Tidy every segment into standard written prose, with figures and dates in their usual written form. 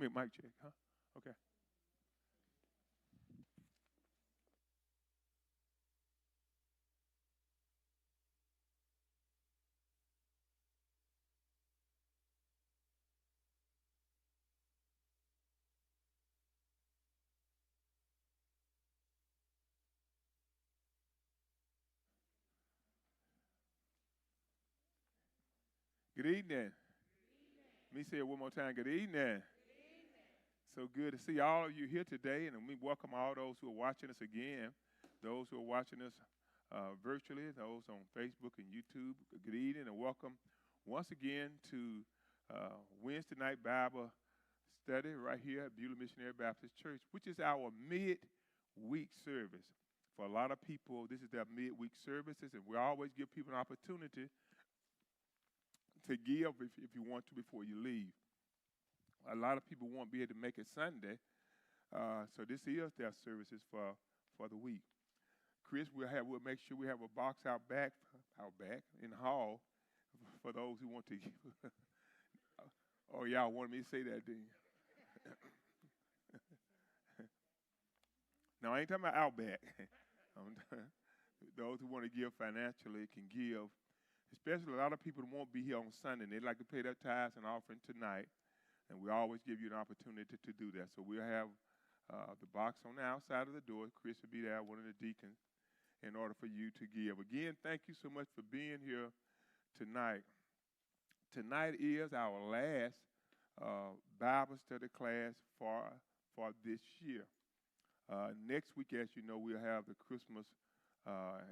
me a mic check, huh? Okay. Good evening. Let me say it one more time. Good evening. So good to see all of you here today, and we welcome all those who are watching us again, those who are watching us virtually, those on Facebook and YouTube. Good evening and welcome once again to Wednesday night Bible study right here at Beulah Missionary Baptist Church, which is our mid-week service. For a lot of people, this is their mid-week services, and we always give people an opportunity to give if you want to before you leave. A lot of people won't be able to make it Sunday, so this is their services for the week. Chris, we'll make sure we have a box out back in the hall for those who want to give. Oh, y'all wanted me to say that, didn't you? Now, I ain't talking about out back. Those who want to give financially can give. Especially a lot of people won't be here on Sunday. They like to pay their tithes and offering tonight, and we always give you an opportunity to do that. So we'll have the box on the outside of the door. Chris will be there, one of the deacons, in order for you to give. Again, thank you so much for being here tonight. Tonight is our last Bible study class for this year. Next week, as you know, we'll have the Christmas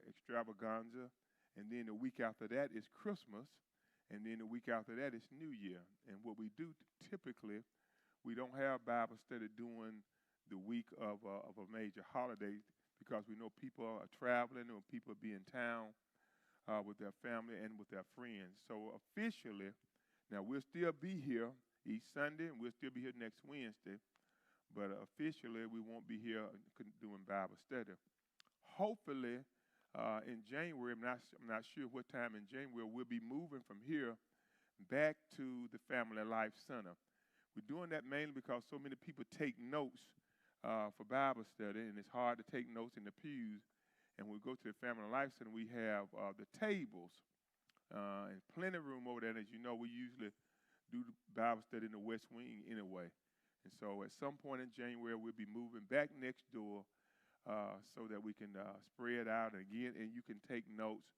extravaganza. And then the week after that is Christmas, and then the week after that is New Year. And what we do typically, we don't have Bible study during the week of a major holiday because we know people are traveling or people be in town with their family and with their friends. So officially, now we'll still be here each Sunday, and we'll still be here next Wednesday, but officially we won't be here doing Bible study. Hopefully, in January, I'm not sure what time in January, we'll be moving from here back to the Family Life Center. We're doing that mainly because so many people take notes for Bible study, and it's hard to take notes in the pews. And when we go to the Family Life Center, we have the tables and plenty of room over there. And as you know, we usually do the Bible study in the West Wing anyway. And so at some point in January, we'll be moving back next door so that we can spread out again, and you can take notes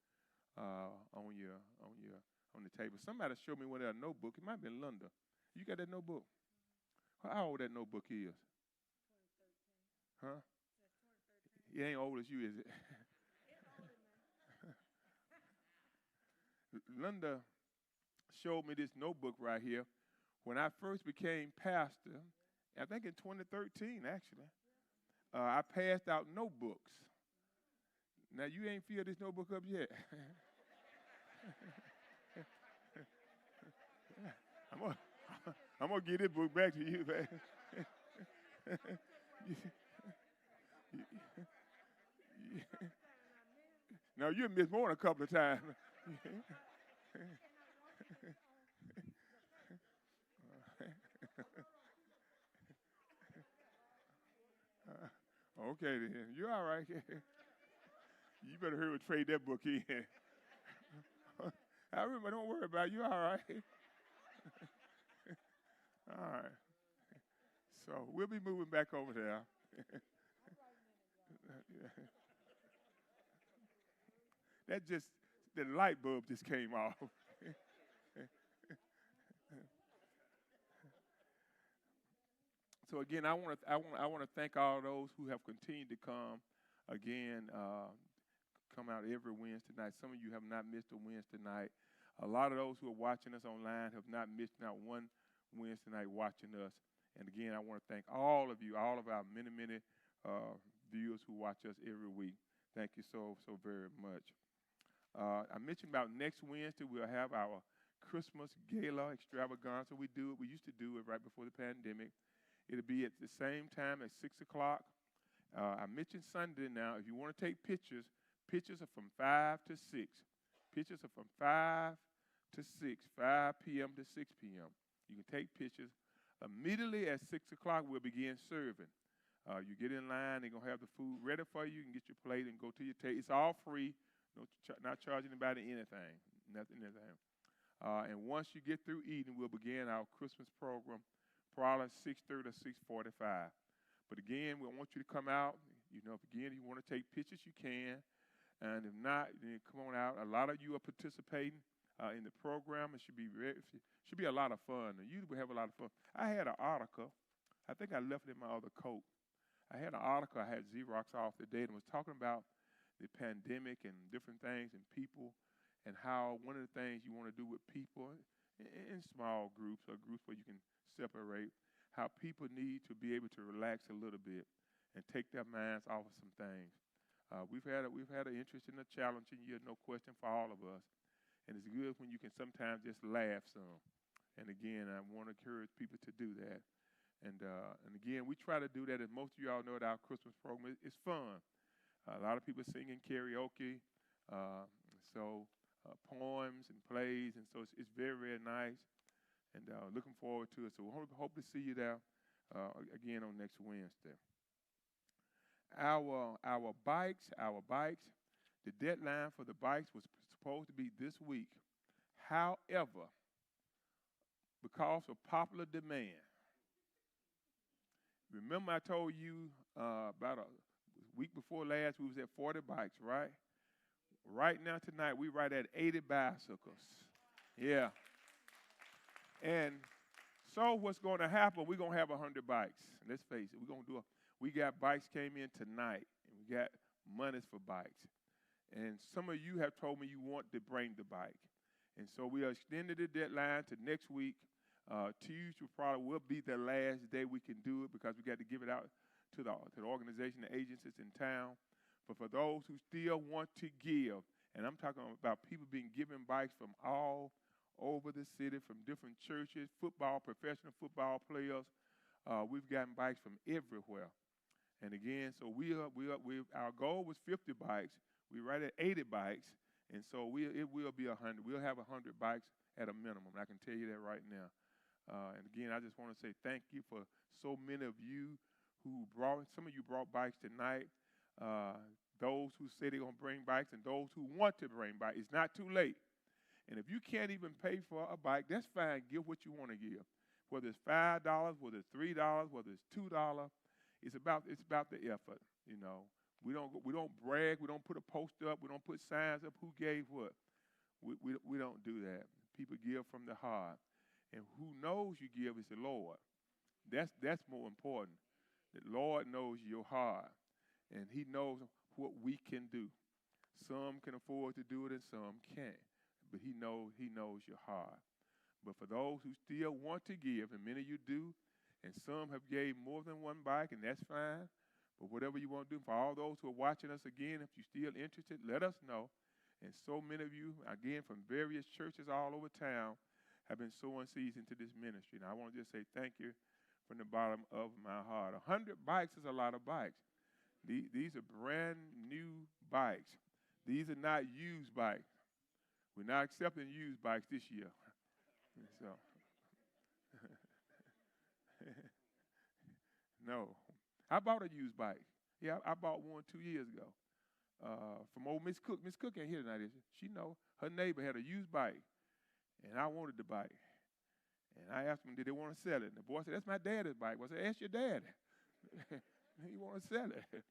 on the table. Somebody showed me one of that notebook. It might be Linda. You got that notebook? How old that notebook is? 2013. Huh? 2013. It ain't old as you, is it? It's older, man. Linda showed me this notebook right here when I first became pastor. I think in 2013, actually. I passed out notebooks. Now, you ain't filled this notebook up yet. I'm gonna give this book back to you, man. Now, you missed more than a couple of times. Okay, then. You're all right. You better hurry and trade that book in. I remember, don't worry about it. You're all right. All right. So we'll be moving back over there. The light bulb just came off. So again, I want to thank all those who have continued to come. Again, come out every Wednesday night. Some of you have not missed a Wednesday night. A lot of those who are watching us online have not missed not one Wednesday night watching us. And again, I want to thank all of you, all of our many viewers who watch us every week. Thank you so very much. I mentioned about next Wednesday we'll have our Christmas gala extravaganza. We used to do it right before the pandemic. It'll be at the same time at 6 o'clock. I mentioned Sunday now. If you want to take pictures are from 5 to 6. Pictures are from 5 to 6, 5 p.m. to 6 p.m. You can take pictures. Immediately at 6 o'clock, we'll begin serving. You get in line, they're going to have the food ready for you. You can get your plate and go to your table. It's all free, not charging anybody anything, nothing. And once you get through eating, we'll begin our Christmas program, probably 6:30 or 6:45. But again, we want you to come out. If you want to take pictures, you can. And if not, then come on out. A lot of you are participating in the program. It should be a lot of fun. And you will have a lot of fun. I had an article. I think I left it in my other coat. I had an article I had Xerox off today and was talking about the pandemic and different things and people and how one of the things you want to do with people in small groups or groups where you can separate, how people need to be able to relax a little bit and take their minds off of some things. We've had an interesting and challenging year, no question, for all of us. And it's good when you can sometimes just laugh some. And again, I want to encourage people to do that. And again, we try to do that, as most of y'all know, at our Christmas program. It's fun. A lot of people singing karaoke, poems and plays, and so it's very, very nice. And looking forward to it. So we hope to see you there again on next Wednesday. Our bikes. The deadline for the bikes was supposed to be this week. However, because of popular demand. Remember I told you about a week before last we was at 40 bikes, right? Right now tonight we right at 80 bicycles. Yeah. And so what's going to happen, we're going to have 100 bikes. Let's face it, we got bikes came in tonight, and we got monies for bikes. And some of you have told me you want to bring the bike. And so we extended the deadline to next week. Tuesday probably will be the last day we can do it because we got to give it out to the organization, the agencies in town. But for those who still want to give, and I'm talking about people being given bikes from all over the city, from different churches, professional football players, we've gotten bikes from everywhere. And again, so our goal was 50 bikes. We're right at 80 bikes, and so it will be 100. We'll have 100 bikes at a minimum. I can tell you that right now. And again, I just want to say thank you for so many of you some of you brought bikes tonight. Those who say they're going to bring bikes and those who want to bring bikes. It's not too late. And if you can't even pay for a bike, that's fine. Give what you want to give. Whether it's $5, whether it's $3, whether it's $2, it's about the effort. We don't brag. We don't put a poster up. We don't put signs up. Who gave what? We don't do that. People give from the heart. And who knows you give is the Lord. That's more important. The Lord knows your heart, and He knows what we can do. Some can afford to do it, and some can't. But He knows your heart. But for those who still want to give, and many of you do, and some have gave more than one bike, and that's fine. But whatever you want to do, for all those who are watching us again, if you're still interested, let us know. And so many of you, again, from various churches all over town, have been sowing seeds into this ministry. And I want to just say thank you from the bottom of my heart. 100 bikes is a lot of bikes. These are brand new bikes. These are not used bikes. We're not accepting used bikes this year. So, no. I bought a used bike. Yeah, I bought one 2 years ago from old Miss Cook. Miss Cook ain't here tonight, is she? She know her neighbor had a used bike, and I wanted the bike. And I asked them, did they want to sell it? And the boy said, that's my daddy's bike. I said, ask your dad. He want to sell it.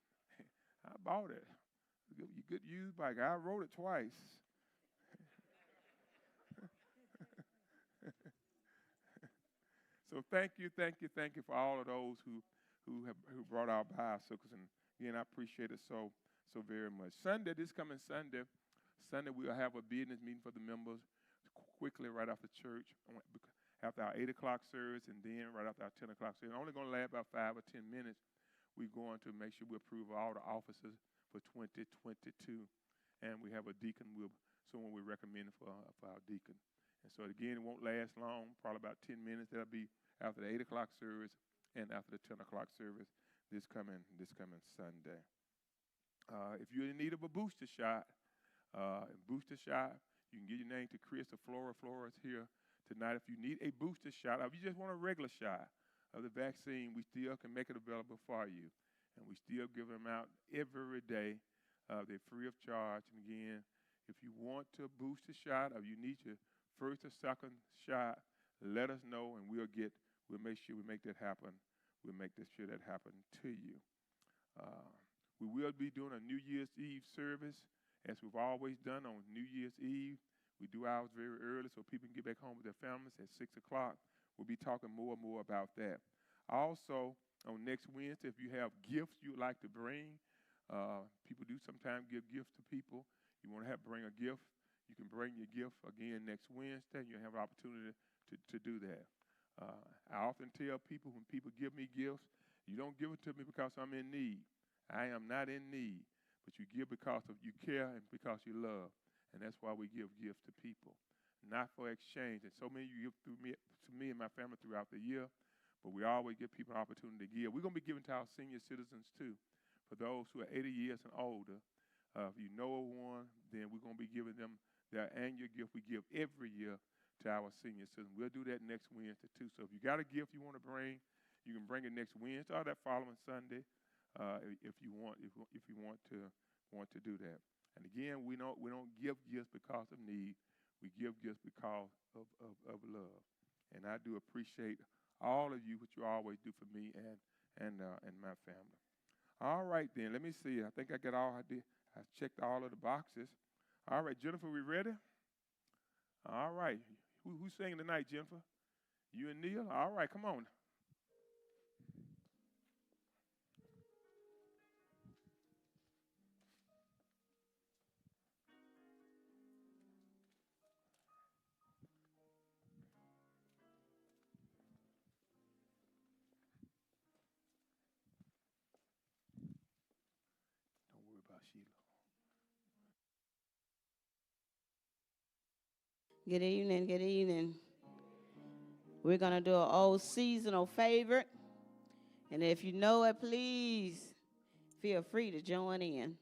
I bought it. Good used bike. I rode it twice. So thank you for all of those who brought our bicycles. And again, I appreciate it so very much. This coming Sunday, we'll have a business meeting for the members quickly right after church, after our 8 o'clock service, and then right after our 10 o'clock service. It's only going to last about 5 or 10 minutes. We're going to make sure we approve all the officers for 2022. And we have a deacon, someone we're recommending for our deacon. And so, again, it won't last long, probably about 10 minutes. That'll be after the 8 o'clock service and after the 10 o'clock service this coming Sunday. If you're in need of a booster shot, you can give your name to Chris or Flora. Flora's here tonight. If you need a booster shot, or if you just want a regular shot of the vaccine, we still can make it available for you. And we still give them out every day. They're free of charge. And again, if you want to boost a shot or you need your first or second shot, let us know and we'll make sure we make that happen. We'll make sure that happen to you. We will be doing a New Year's Eve service as we've always done on New Year's Eve. We do ours very early so people can get back home with their families at 6 o'clock. We'll be talking more and more about that. Also, on next Wednesday, if you have gifts you would like to bring, people do sometimes give gifts to people. You want to bring a gift, you can bring your gift again next Wednesday. You'll have an opportunity to do that. I often tell people when people give me gifts, you don't give it to me because I'm in need. I am not in need, but you give because of you care and because you love. And that's why we give gifts to people, not for exchange. And so many of you give to me and my family throughout the year, but we always give people an opportunity to give. We're going to be giving to our senior citizens too. For those who are 80 years and older, if you know of one, then we're going to be giving them their annual gift we give every year to our senior citizens. We'll do that next Wednesday too. So if you got a gift you want to bring, you can bring it next Wednesday or that following Sunday if you want to do that. And again, we don't give gifts because of need. We give gifts because of love. And I do appreciate all of you, what you always do for me and my family. All right, then. Let me see. I think I got all I did. I checked all of the boxes. All right, Jennifer, we ready? All right. Who's singing tonight, Jennifer? You and Neil? All right, come on. Don't worry about Sheila. Good evening, good evening. We're going to do an old seasonal favorite. And if you know it, please feel free to join in.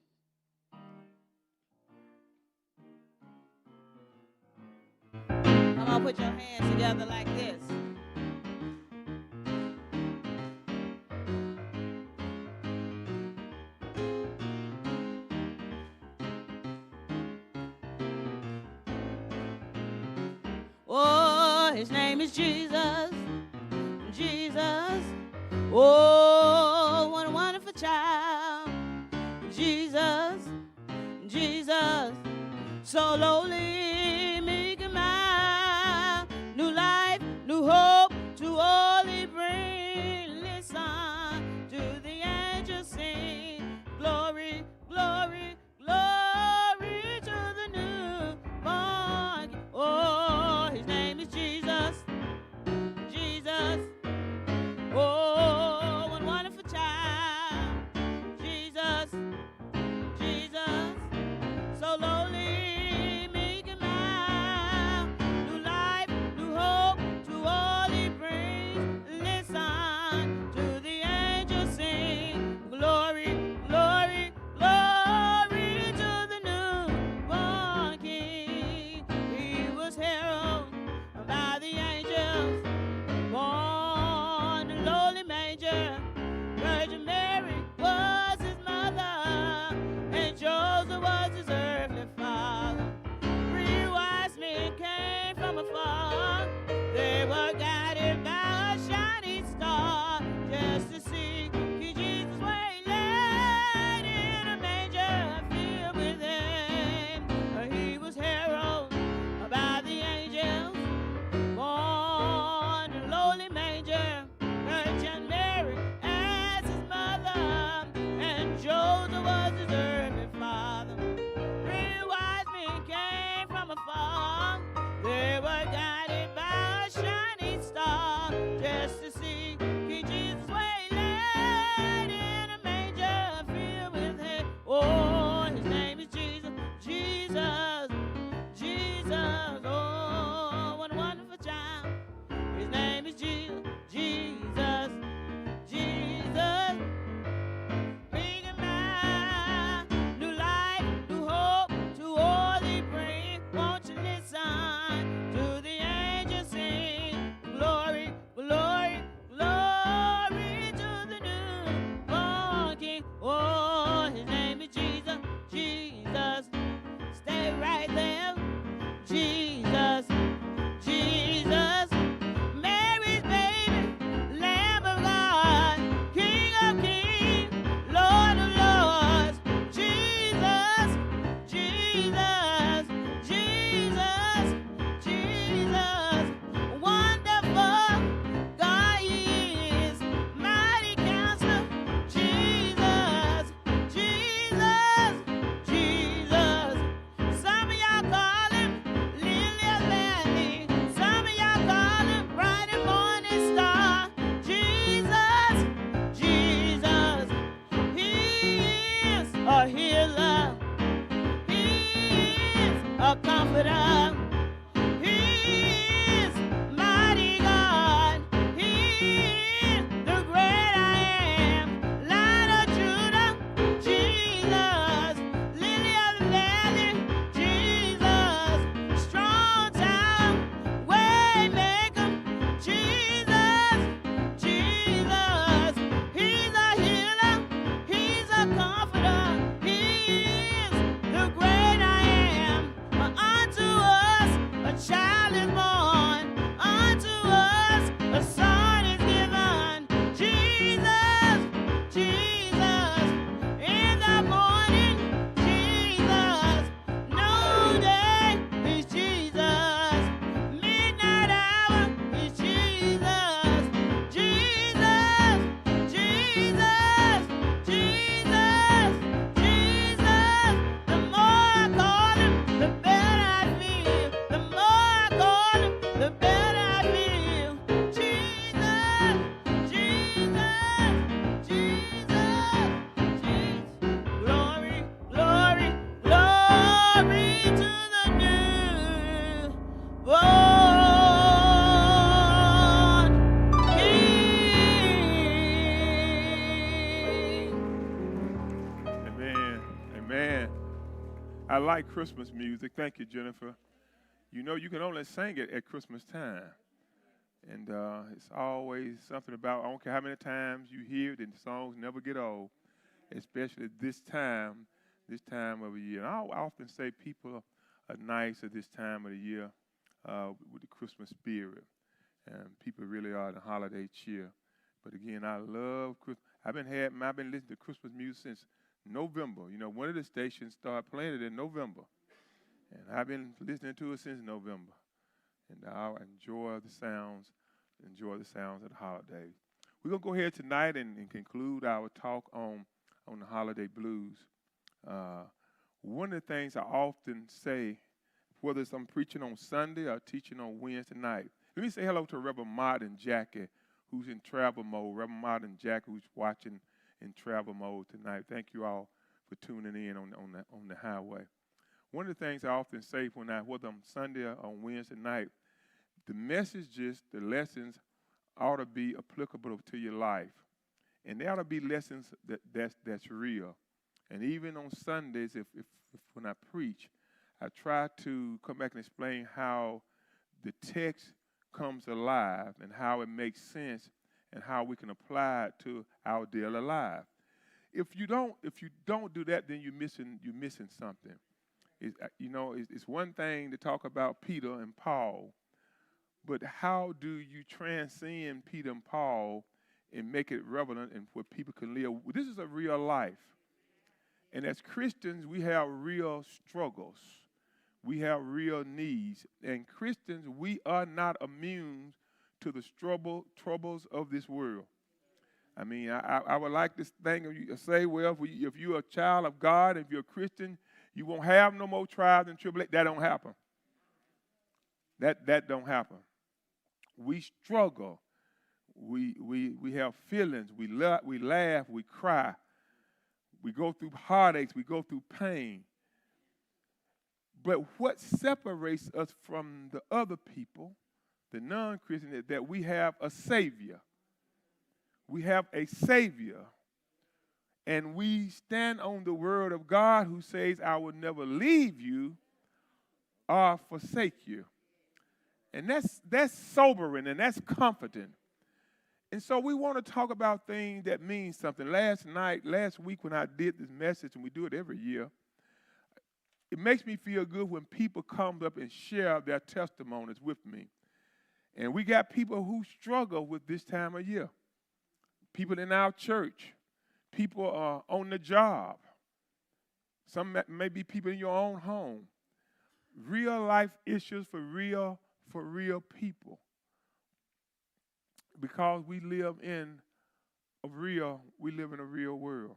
Come on, put your hands together like this. Oh, his name is Jesus, Jesus. Oh, what a wonderful child. Jesus, Jesus, so lowly, meek and mild. New life, new hope to all he brings. Listen to the angels sing. Glory, glory, glory to the newborn. Oh, his name is Jesus, Jesus. Oh, what wonderful child. Jesus, Jesus, so lowly, child is born, unto us a son is given. Jesus, Jesus, in the morning, Jesus, noonday is Jesus, midnight hour is Jesus, Jesus, Jesus, Jesus, Jesus. The more I call him, the better I feel. The more I call him, the better I feel. Jesus, Jesus, Jesus, Jesus. Glory, glory, glory to the new born King. Amen. Amen. I like Christmas music. Thank you, Jennifer. You know, you can only sing it at Christmas time. And it's always something about, I don't care how many times you hear it, and the songs never get old, especially this time of the year. And I often say people are nice at this time of the year with the Christmas spirit. And people really are in the holiday cheer. But again, I love Christmas. I've been listening to Christmas music since November. You know, one of the stations started playing it in November. And I've been listening to it since November. And I enjoy the sounds of the holidays. We're going to go ahead tonight and conclude our talk on the holiday blues. One of the things I often say, whether it's I'm preaching on Sunday or teaching on Wednesday night, let me say hello to Reverend Martin Jackie, who's in travel mode. Reverend Martin Jackie, who's watching in travel mode tonight. Thank you all for tuning in on the highway. One of the things I often say whether I'm Sunday or on Wednesday night, the messages, the lessons ought to be applicable to your life. And they ought to be lessons that's real. And even on Sundays, if when I preach, I try to come back and explain how the text comes alive and how it makes sense and how we can apply it to our daily life. If you don't do that, then you're missing something. It's one thing to talk about Peter and Paul, but how do you transcend Peter and Paul and make it relevant and where people can live? This is a real life. And as Christians, we have real struggles. We have real needs. And Christians, we are not immune to the troubles of this world. I mean, I would like this thing to say, well, if you're a child of God, if you're a Christian, you won't have no more trials and tribulations. That don't happen. That don't happen. We struggle. We have feelings. We laugh. We cry. We go through heartaches. We go through pain. But what separates us from the other people, the non-Christian, is that we have a Savior. We have a Savior. And we stand on the word of God who says, I will never leave you or forsake you. And that's sobering and that's comforting. And so we want to talk about things that mean something. Last week when I did this message, and we do it every year, it makes me feel good when people come up and share their testimonies with me. And we got people who struggle with this time of year. People in our church. People are on the job. Some may be people in your own home. Real life issues for real people. Because we live in a real world.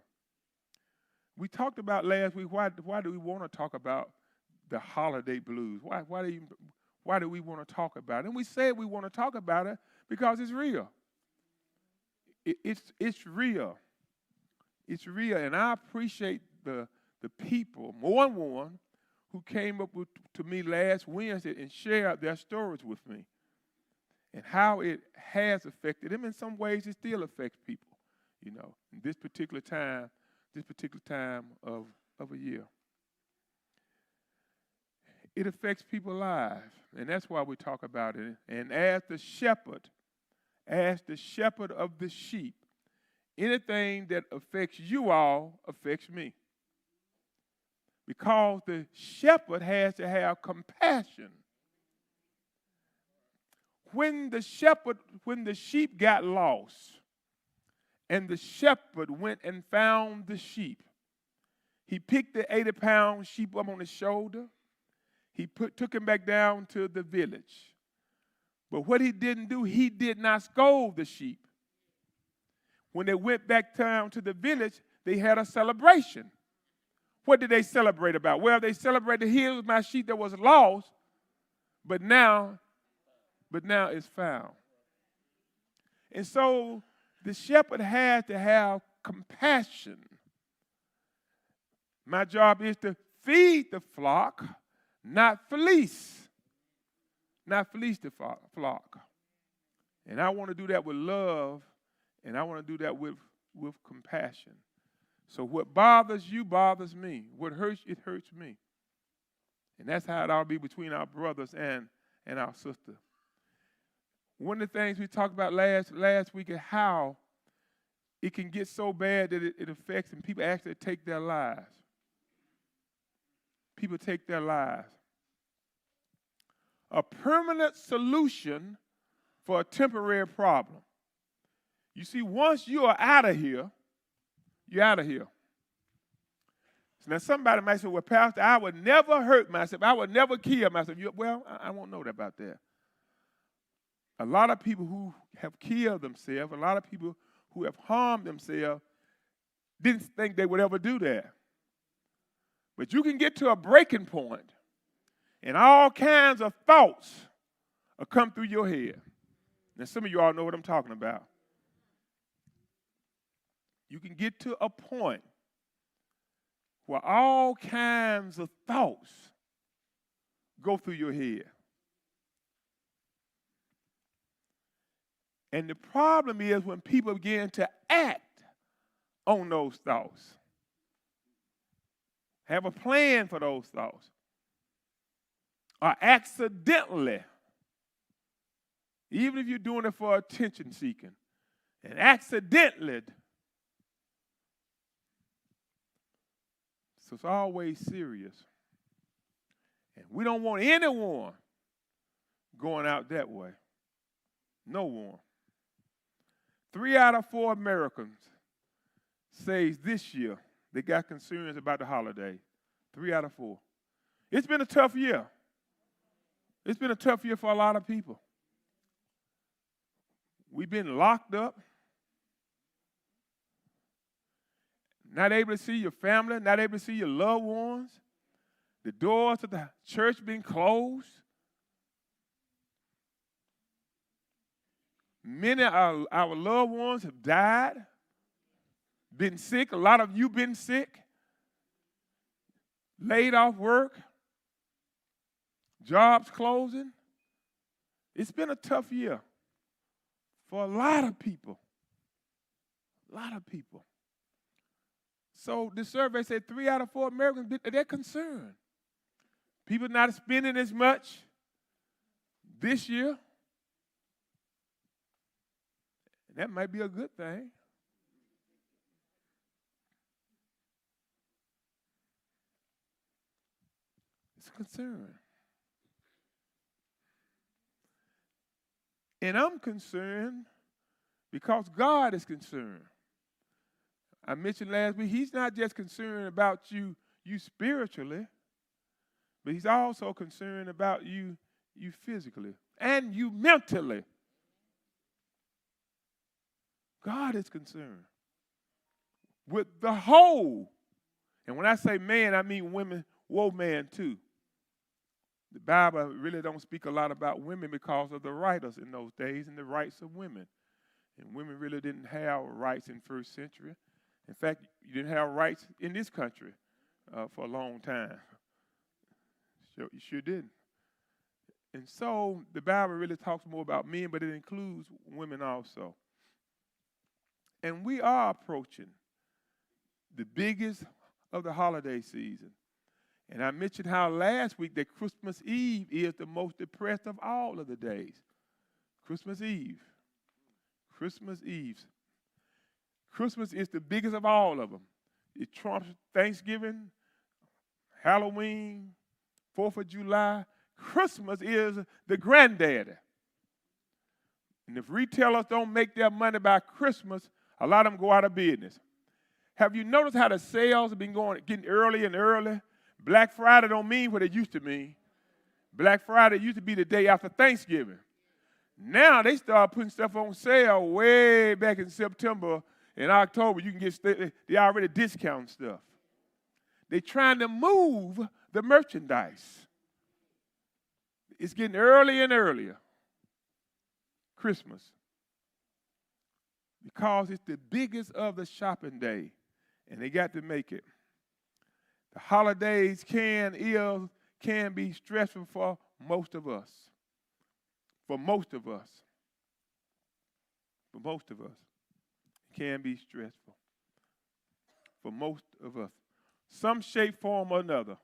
We talked about last week, why do we want to talk about the holiday blues? Why do we want to talk about it? And we said we want to talk about it because it's real. It's real. It's real. And I appreciate the people, more and more, who came up to me last Wednesday and shared their stories with me and how it has affected them. In some ways, it still affects people, in this particular time of a year. It affects people's lives, and that's why we talk about it. And as the shepherd of the sheep, anything that affects you all affects me. Because the shepherd has to have compassion when the sheep got lost, and the shepherd went and found the sheep, he picked the 80-pound sheep up on his shoulder. He took him back down to the village. But what he didn't do, he did not scold the sheep. When they went back down to the village, they had a celebration. What did they celebrate about? Well, they celebrated, here was my sheep that was lost, but now it's found. And so the shepherd had to have compassion. My job is to feed the flock, not fleece. Not fleece the flock. And I want to do that with love, and I want to do that with compassion. So what bothers you bothers me. What hurts, it hurts me. And that's how it ought to be between our brothers and our sisters. One of the things we talked about last week is how it can get so bad that it affects, and people actually take their lives. People take their lives. A permanent solution for a temporary problem. You see, once you are out of here, you're out of here. So now somebody might say, well, Pastor, I would never hurt myself. I would never kill myself. Well, I won't know about that. A lot of people who have killed themselves, a lot of people who have harmed themselves, didn't think they would ever do that. But you can get to a breaking point, and all kinds of thoughts will come through your head. Now, some of you all know what I'm talking about. You can get to a point where all kinds of thoughts go through your head. And the problem is when people begin to act on those thoughts, have a plan for those thoughts, or accidentally, even if you're doing it for attention seeking, and accidentally, so it's always serious. And we don't want anyone going out that way. No one. 3 out of 4 Americans say this year they got concerns about the holiday. 3 out of 4. It's been a tough year. It's been a tough year for a lot of people. We've been locked up, not able to see your family, not able to see your loved ones. The doors of the church been closed. Many of our loved ones have died, been sick. A lot of you been sick, laid off work, jobs closing. It's been a tough year for a lot of people. A lot of people. So the survey said 3 out of 4 Americans, they're concerned. People not spending as much this year. That might be a good thing. It's a concern. And I'm concerned because God is concerned. I mentioned last week, he's not just concerned about you spiritually, but he's also concerned about you physically and you mentally. God is concerned with the whole. And when I say man, I mean women, man too. The Bible really don't speak a lot about women because of the writers in those days and the rights of women. And women really didn't have rights in first century. In fact, you didn't have rights in this country for a long time. You sure didn't. And so the Bible really talks more about men, but it includes women also. And we are approaching the biggest of the holiday season. And I mentioned how last week that Christmas Eve is the most depressed of all of the days. Christmas Eve. Christmas Eve. Christmas is the biggest of all of them. It trumps Thanksgiving, Halloween, 4th of July. Christmas is the granddaddy. And if retailers don't make their money by Christmas, a lot of them go out of business. Have you noticed how the sales have been getting early and early? Black Friday don't mean what it used to mean. Black Friday used to be the day after Thanksgiving. Now they start putting stuff on sale way back in September and October. You can get, they already discounting stuff. They're trying to move the merchandise. It's getting earlier and earlier. Christmas. Because it's the biggest of the shopping day. And they got to make it. The holidays can be stressful for most of us. For most of us. For most of us. It can be stressful. For most of us. Some shape, form, or another.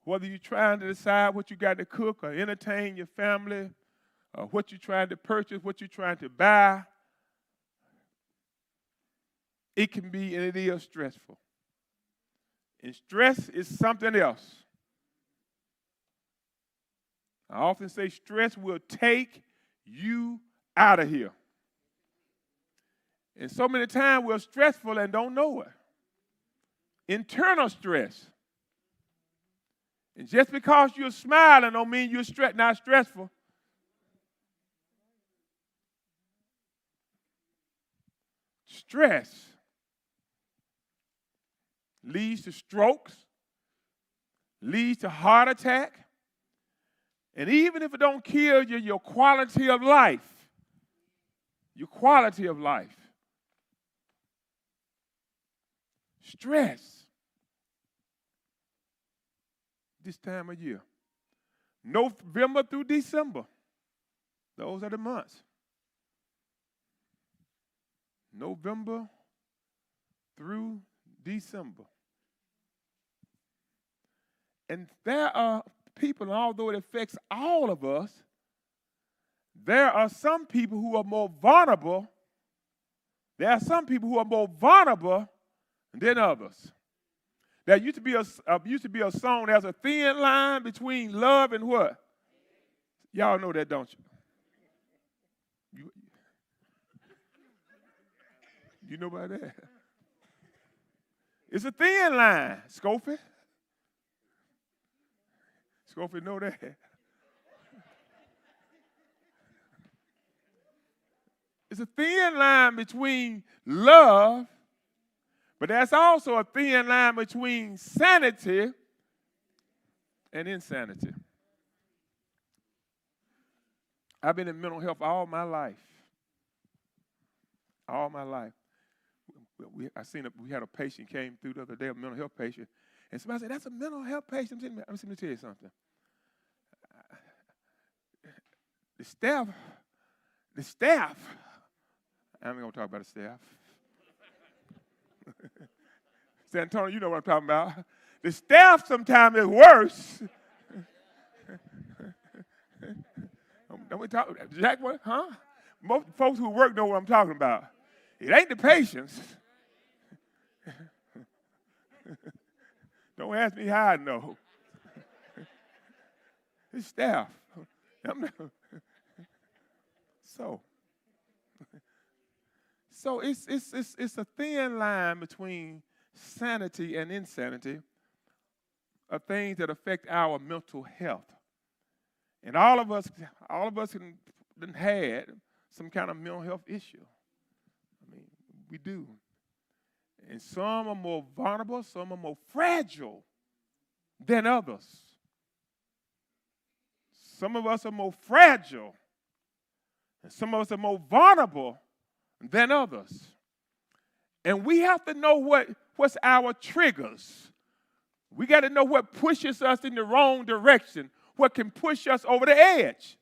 Whether you're trying to decide what you got to cook or entertain your family, or what you're trying to purchase, what you're trying to buy, it can be and it is stressful. And stress is something else. I often say stress will take you out of here. And so many times we're stressful and don't know it. Internal stress. And just because you're smiling don't mean you're not stressful. Stress leads to strokes, leads to heart attack, and even if it don't kill you, your quality of life, stress, this time of year, November through December, those are the months. November through December. And there are people, although it affects all of us, there are some people who are more vulnerable. There are some people who are more vulnerable than others. There used to be a song, there's a thin line between love and what? Y'all know that, don't you? You know about that? It's a thin line, Scofield. Scofield know that. It's a thin line between love, but there's also a thin line between sanity and insanity. I've been in mental health all my life. All my life. We had a patient came through the other day, a mental health patient, and somebody said, "That's a mental health patient." Let me tell you something. The staff, I'm not going to talk about the staff. San Antonio, you know what I'm talking about. The staff sometimes is worse. Don't we talk, Jack, what, huh? Most folks who work know what I'm talking about. It ain't the patients. Don't ask me how I know. It's staff. So it's a thin line between sanity and insanity of things that affect our mental health. And all of us have had some kind of mental health issue. I mean, we do. And some are more vulnerable, some are more fragile than others. Some of us are more fragile, and some of us are more vulnerable than others. And we have to know what's our triggers. We got to know what pushes us in the wrong direction, what can push us over the edge.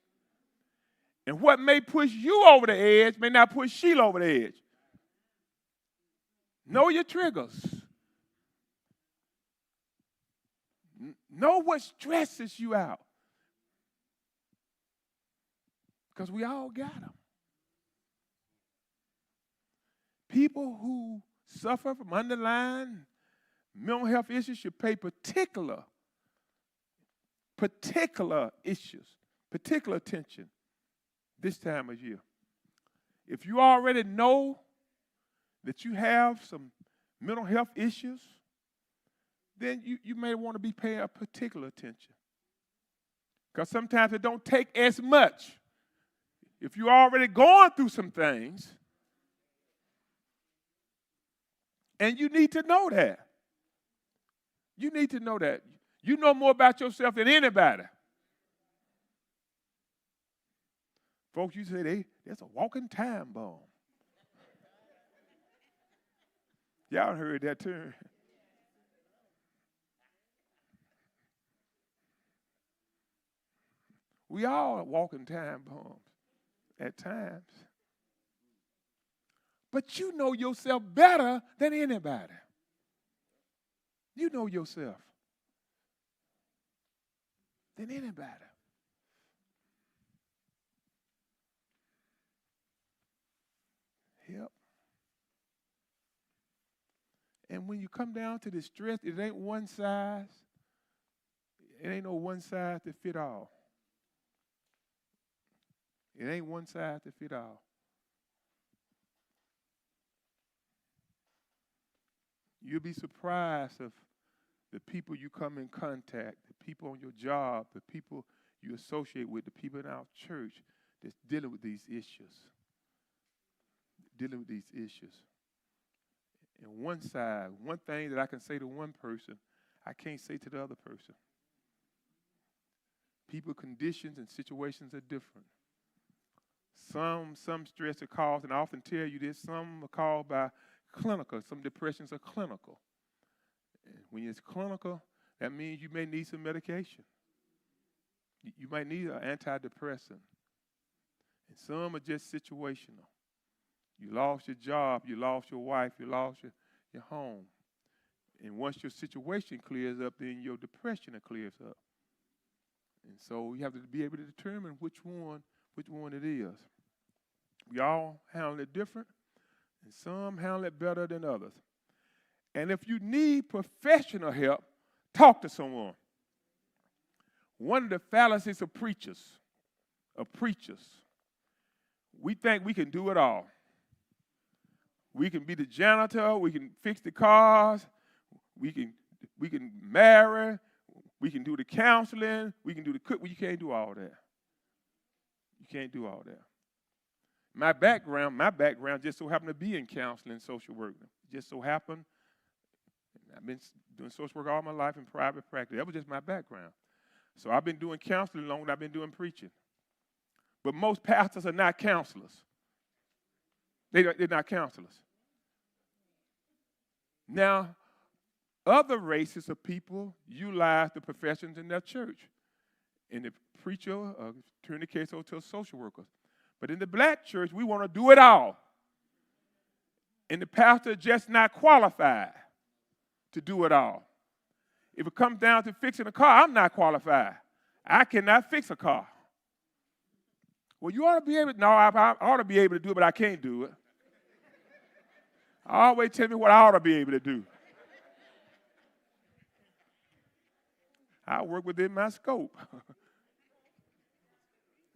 And what may push you over the edge may not push Sheila over the edge. Know your triggers. Know what stresses you out. Because we all got them. People who suffer from underlying mental health issues should pay particular issues, particular attention this time of year. If you already know that you have some mental health issues, then you may want to be paying a particular attention. Because sometimes it don't take as much. If you're already going through some things, and you need to know that. You need to know that. You know more about yourself than anybody. Folks, you say that's a walking time bomb. Y'all heard that term. We all are walking time bombs at times. But you know yourself better than anybody. You know yourself than anybody. Yep. And when you come down to the stress, it ain't one size. It ain't no one size to fit all. It ain't one size to fit all. You'll be surprised of the people you come in contact, the people on your job, the people you associate with, the people in our church that's dealing with these issues. Dealing with these issues. And one side, one thing that I can say to one person, I can't say to the other person. People, conditions, and situations are different. Some stress are caused, and I often tell you this, some are caused by clinical. Some depressions are clinical. And when it's clinical, that means you may need some medication. You might need an antidepressant. And some are just situational. You lost your job, you lost your wife, you lost your home. And once your situation clears up, then your depression clears up. And so you have to be able to determine which one it is. We all handle it different, and some handle it better than others. And if you need professional help, talk to someone. One of the fallacies of preachers, we think we can do it all. We can be the janitor, we can fix the cars, we can marry, we can do the counseling, we can do the cook. Well, you can't do all that. You can't do all that. My background just so happened to be in counseling and social work. It just so happened, I've been doing social work all my life in private practice. That was just my background. So I've been doing counseling longer than I've been doing preaching. But most pastors are not counselors. They're not counselors. Now, other races of people utilize the professions in their church. And the preacher turn the case over to a social worker. But in the black church, we want to do it all. And the pastor is just not qualified to do it all. If it comes down to fixing a car, I'm not qualified. I cannot fix a car. Well, you ought to be able to, no, I ought to be able to do it, but I can't do it. Always tell me what I ought to be able to do. I work within my scope.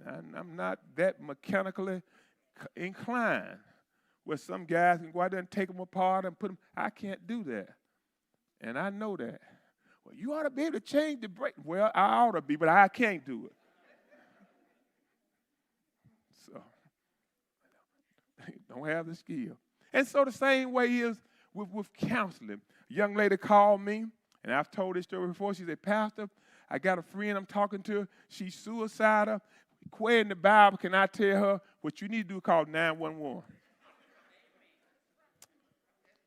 And I'm not that mechanically inclined where some guys can go out there and take them apart and put them. I can't do that. And I know that. Well, you ought to be able to change the brake. Well, I ought to be, but I can't do it. So, don't have the skill. And so the same way is with counseling. A young lady called me, and I've told this story before. She said, Pastor, I got a friend I'm talking to. She's suicidal. Where in the Bible can I tell her what you need to do? Call 911.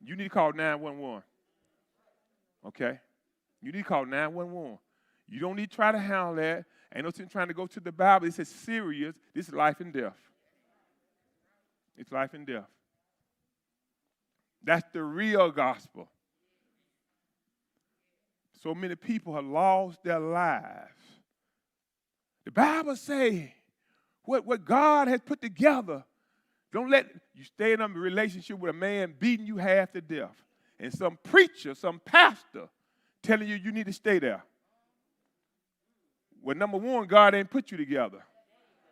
You need to call 911. Okay? You need to call 911. You don't need to try to handle that. Ain't no sense trying to go to the Bible. This is serious. This is life and death. It's life and death. That's the real gospel. So many people have lost their lives. The Bible says what God has put together. Don't let you stay in a relationship with a man beating you half to death. And some preacher, some pastor telling you need to stay there. Well, number one, God ain't put you together.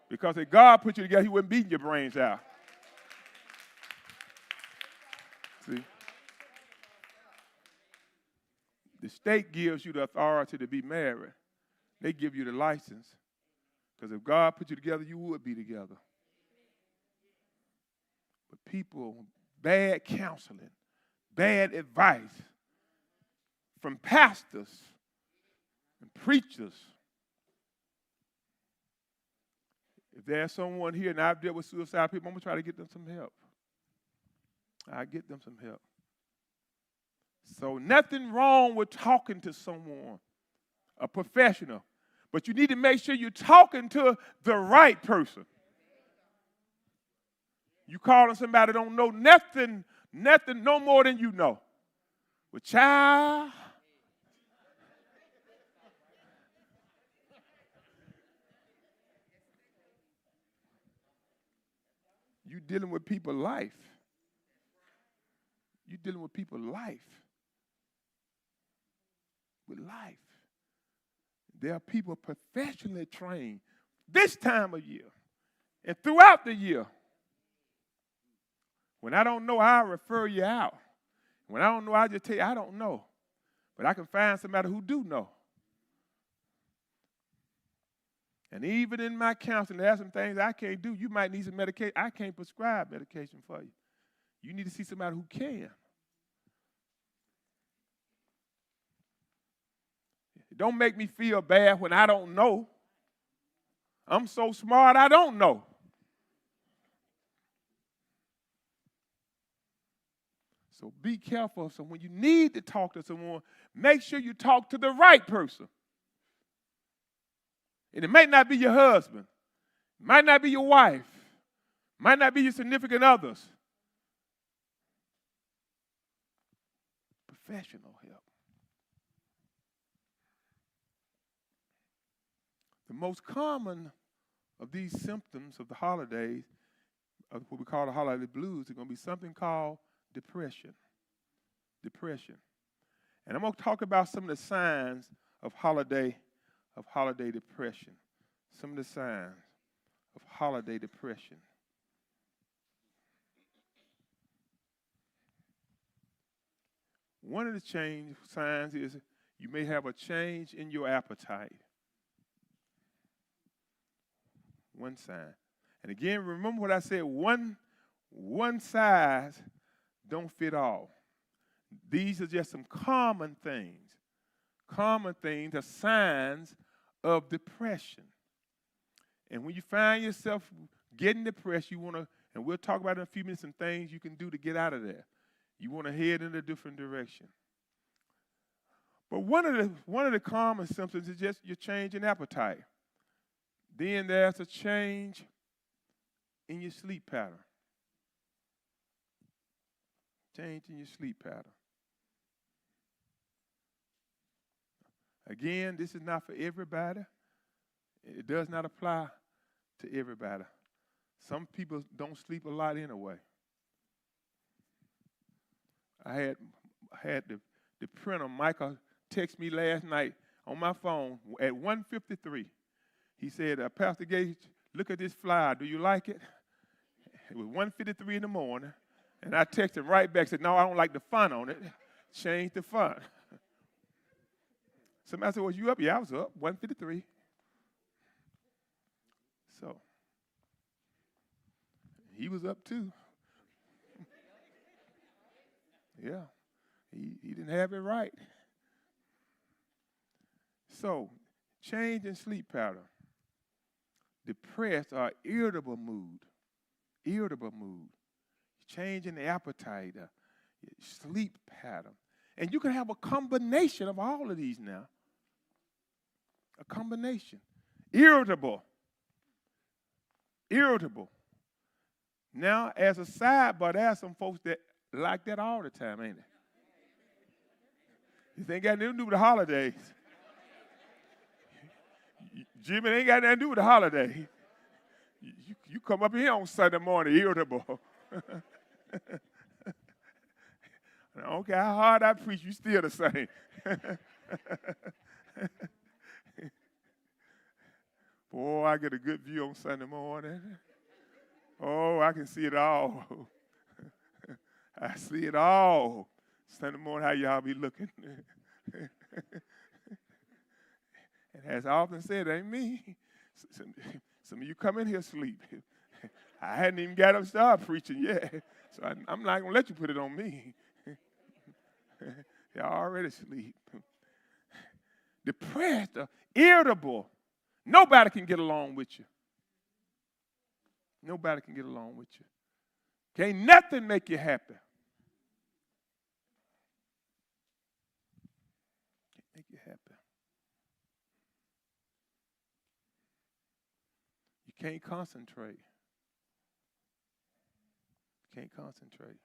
Because if God put you together, he wouldn't beating your brains out. See, the state gives you the authority to be married. They give you the license. Because if God put you together, you would be together. But people, bad counseling, bad advice from pastors and preachers. If there's someone here and I've dealt with suicide people, I'm going to try to get them some help. I'll get them some help. So nothing wrong with talking to someone, a professional. But you need to make sure you're talking to the right person. You calling somebody that don't know nothing no more than you know. Well, child, you dealing with people's life. You're dealing with people's life. With life. There are people professionally trained this time of year and throughout the year. When I don't know, I'll refer you out. When I don't know, I'll just tell you I don't know. But I can find somebody who do know. And even in my counseling, there are some things I can't do. You might need some medication. I can't prescribe medication for you. You need to see somebody who can. Don't make me feel bad when I don't know. I'm so smart, I don't know. So be careful. So when you need to talk to someone, make sure you talk to the right person. And it might not be your husband. It might not be your wife. It might not be your significant others. Professional help. The most common of these symptoms of the holidays, of what we call the holiday blues, is going to be something called depression. Depression. And I'm going to talk about some of the signs of holiday depression. Some of the signs of holiday depression. One of the signs is you may have a change in your appetite. One sign. And again, remember what I said, one size don't fit all. These are just some common things. Common things are signs of depression. And when you find yourself getting depressed, you want to, and we'll talk about in a few minutes some things you can do to get out of there. You want to head in a different direction. But one of the common symptoms is just your change in appetite. Then there's a change in your sleep pattern. Change in your sleep pattern. Again, this is not for everybody. It does not apply to everybody. Some people don't sleep a lot anyway. I had the printer, Michael, text me last night on my phone at 1:53. He said, Pastor Gage, look at this flyer. Do you like it? It was 1:53 in the morning. And I texted him right back, said, no, I don't like the font on it. Change the font. Somebody said, was you up? Yeah, I was up, 1:53. So, he was up too. Yeah, he didn't have it right. So, change in sleep pattern. Depressed or irritable mood. Irritable mood. Change in the appetite, sleep pattern. And you can have a combination of all of these now. A combination. Irritable. Irritable. Now, as a sidebar, there are some folks that like that all the time, ain't it? This ain't got nothing to do with the holidays. Jimmy, it ain't got nothing to do with the holiday. You come up here on Sunday morning irritable. I don't care how hard I preach, you still the same. Boy, I get a good view on Sunday morning. Oh, I can see it all. I see it all. Sunday morning, how y'all be looking? And as I often said, it ain't me. Some of you come in here asleep. I hadn't even got up and started preaching yet. So I'm not going to let you put it on me. Y'all already asleep. Depressed, irritable. Nobody can get along with you. Nobody can get along with you. Can't nothing make you happy. Can't make you happy. You can't concentrate. Can't concentrate.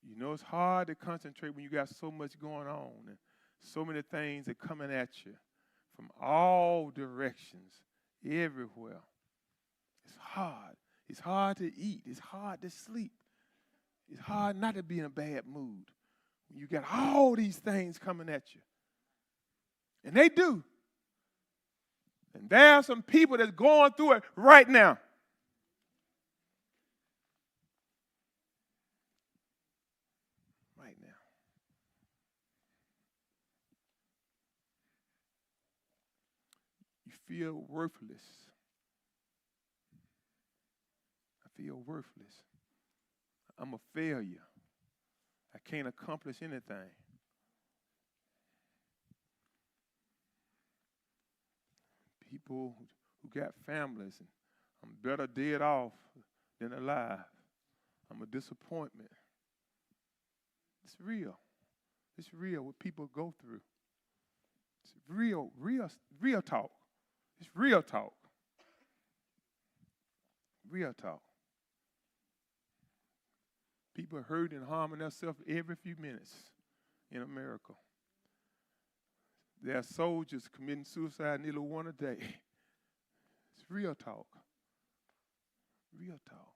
You know it's hard to concentrate when you got so much going on and so many things are coming at you from all directions, everywhere. It's hard. It's hard to eat. It's hard to sleep. It's hard not to be in a bad mood when you got all these things coming at you. And they do. And there are some people that's going through it right now. Right now. You feel worthless. I feel worthless. I'm a failure. I can't accomplish anything. People who got families, and I'm better dead off than alive. I'm a disappointment. It's real. It's real what people go through. It's real talk. It's real talk. Real talk. People hurting and harming themselves every few minutes in America. There are soldiers committing suicide nearly one a day. It's real talk. Real talk.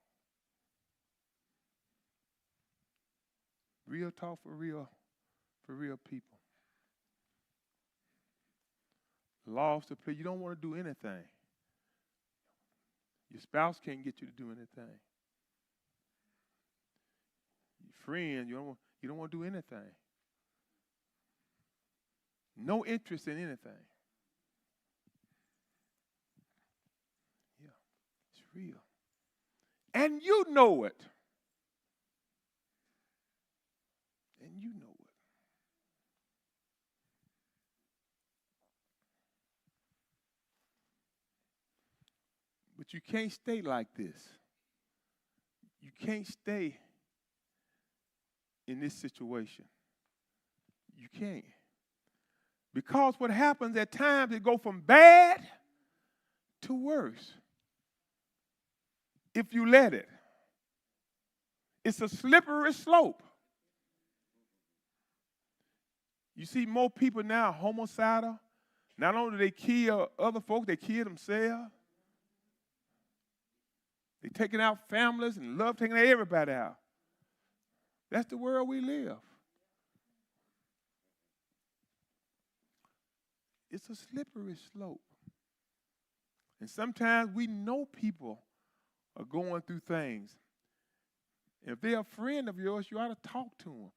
Real talk for real people. Lost to play. You don't want to do anything. Your spouse can't get you to do anything. Your friend, you don't want to do anything. No interest in anything. Yeah, it's real. And you know it. And you know it. But you can't stay like this. You can't stay in this situation. You can't. Because what happens at times, it goes from bad to worse. If you let it. It's a slippery slope. You see more people now homicidal. Not only do they kill other folks, they kill themselves. They're taking out families and love taking everybody out. That's the world we live. It's a slippery slope. And sometimes we know people are going through things. If they're a friend of yours, you ought to talk to them.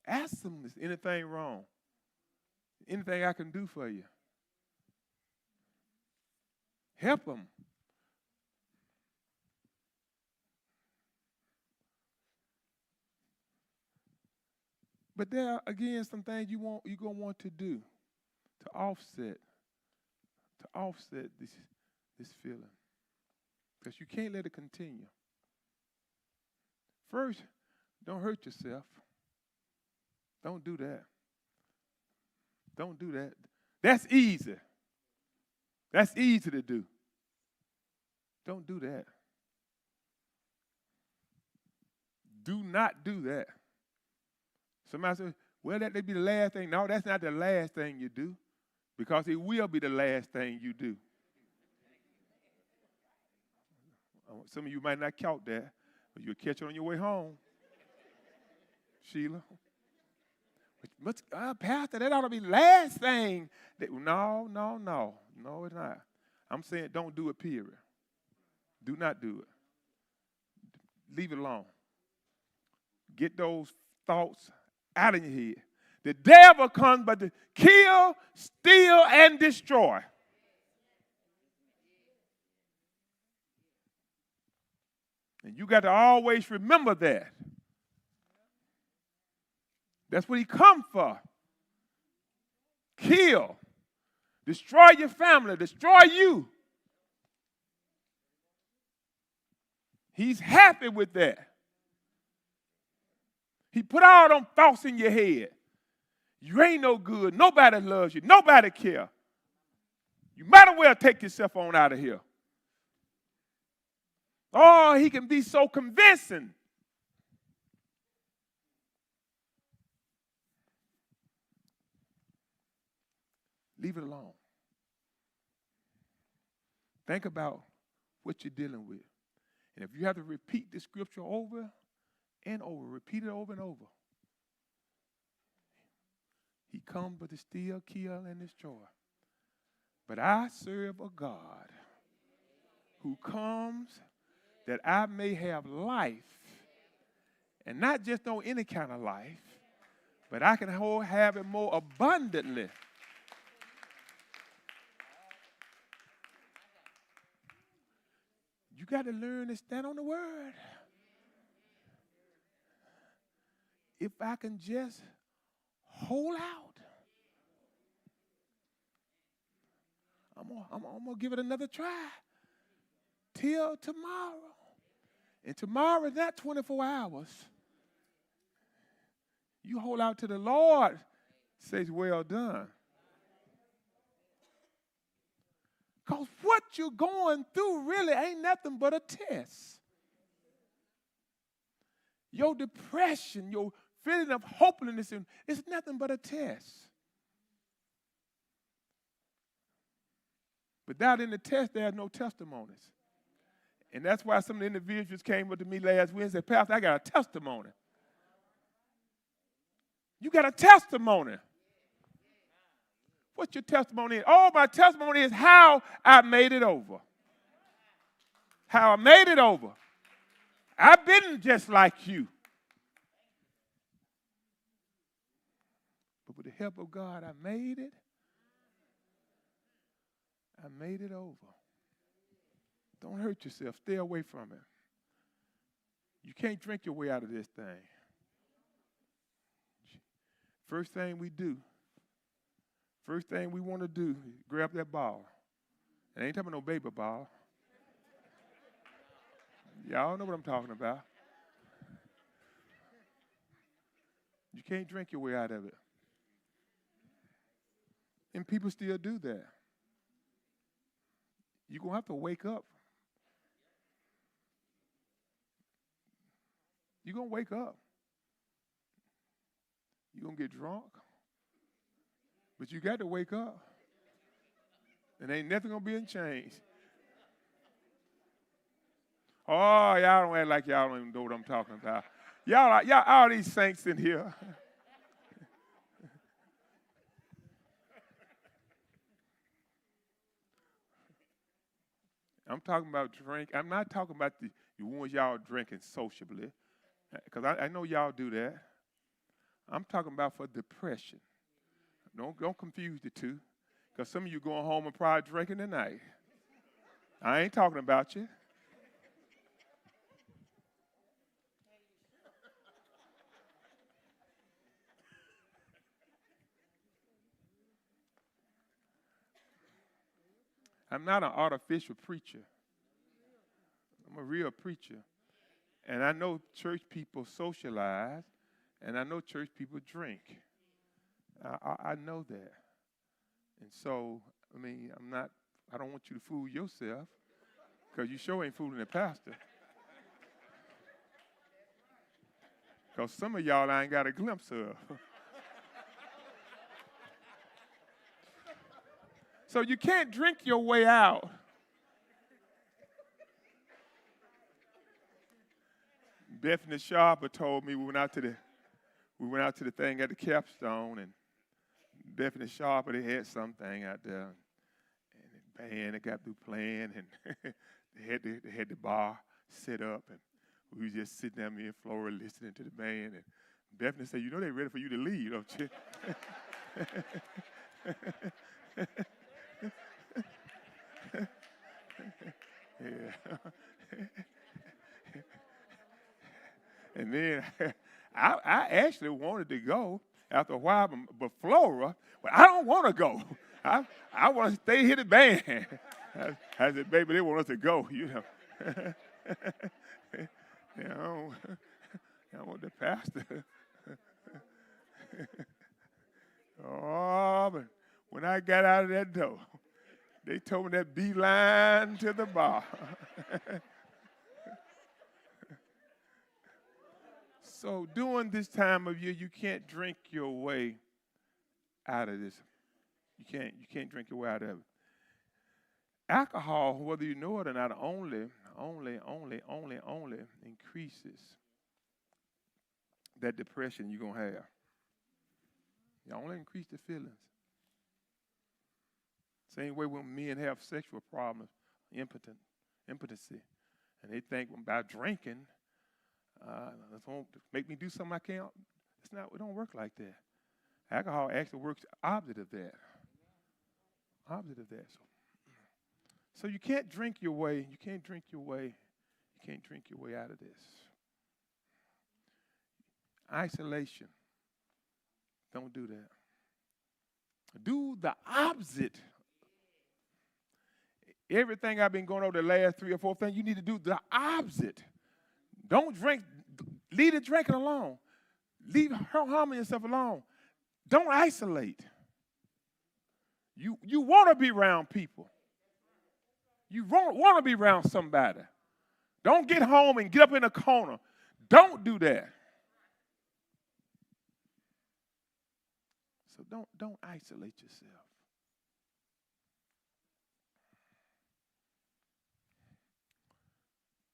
Ask them, is anything wrong? Anything I can do for you? Help them. But there are, again, some things you're going to want to do to offset this feeling. Because you can't let it continue. First, don't hurt yourself. Don't do that. Don't do that. That's easy. That's easy to do. Don't do that. Do not do that. Somebody says, well, that may be the last thing. No, that's not the last thing you do, because it will be the last thing you do. Some of you might not count that, but you'll catch it on your way home. Sheila. But, Pastor, that ought to be the last thing. No, it's not. I'm saying don't do it, period. Do not do it. leave it alone. Get those thoughts out of your head. The devil comes but to kill, steal, and destroy. And you got to always remember that. That's what he come for. Kill. Destroy your family. Destroy you. He's happy with that. He put all them thoughts in your head. You ain't no good. Nobody loves you. Nobody cares. You might as well take yourself on out of here. Oh, he can be so convincing. Leave it alone. Think about what you're dealing with. And if you have to repeat the scripture over and over, repeat it over and over. He comes but to steal, kill, and destroy. But I serve a God who comes that I may have life, and not just on any kind of life, but I can have it more abundantly. You got to learn to stand on the word. If I can just hold out, I'm gonna give it another try till tomorrow. And tomorrow is not 24 hours. You hold out to the Lord, says, well done. Because what you're going through really ain't nothing but a test. Your depression, your feeling of hopelessness, it's nothing but a test. Without in the test, there are no testimonies. And that's why some of the individuals came up to me last week and said, Pastor, I got a testimony. You got a testimony. What's your testimony? Oh, my testimony is how I made it over. How I made it over. I've been just like you. But with the help of God, I made it. I made it over. Don't hurt yourself. Stay away from it. You can't drink your way out of this thing. First thing we want to do is grab that ball. And I ain't talking about no baby ball. Y'all know what I'm talking about. You can't drink your way out of it. And people still do that. You're going to have to wake up. You're going to wake up. You're going to get drunk. But you got to wake up. And ain't nothing going to be in change. Oh, y'all don't act like y'all don't even know what I'm talking about. Y'all all these saints in here. I'm talking about drink. I'm not talking about the ones y'all drinking sociably, because I know y'all do that. I'm talking about for depression. Don't confuse the two, because some of you going home and probably drinking tonight. I ain't talking about you. I'm not an artificial preacher. I'm a real preacher. And I know church people socialize, and I know church people drink. I know that. And so, I don't want you to fool yourself, because you sure ain't fooling the pastor. Because some of y'all I ain't got a glimpse of. So you can't drink your way out. Bethany Sharper told me we went out to the thing at the capstone, and Bethany Sharper, they had something out there, and the band got through playing, and they had the bar set up, and We was just sitting down, me and Flora, listening to the band. And Bethany said, you know they're ready for you to leave, don't you? Yeah. And then I actually wanted to go after a while, but Flora, well, I don't want to go. I want to stay here the band. I said, baby, they want us to go, you know. Yeah, I want the pastor. Oh, but when I got out of that door, they told me that beeline to the bar. So during this time of year, you can't drink your way out of this. You can't drink your way out of it. Alcohol, whether you know it or not, only increases that depression you're going to have. It only increase the feelings. Same way when men have sexual problems, impotency, and they think by drinking, that's going to make me do something I can't. It don't work like that. Alcohol actually works opposite of that. So you can't drink your way. You can't drink your way out of this. Isolation. Don't do that. Do the opposite. Everything I've been going over the last 3 or 4 things, you need to do the opposite. Don't drink. Leave the drinking alone. Leave harming yourself alone. Don't isolate. You want to be around people. You want to be around somebody. Don't get home and get up in a corner. Don't do that. So don't isolate yourself.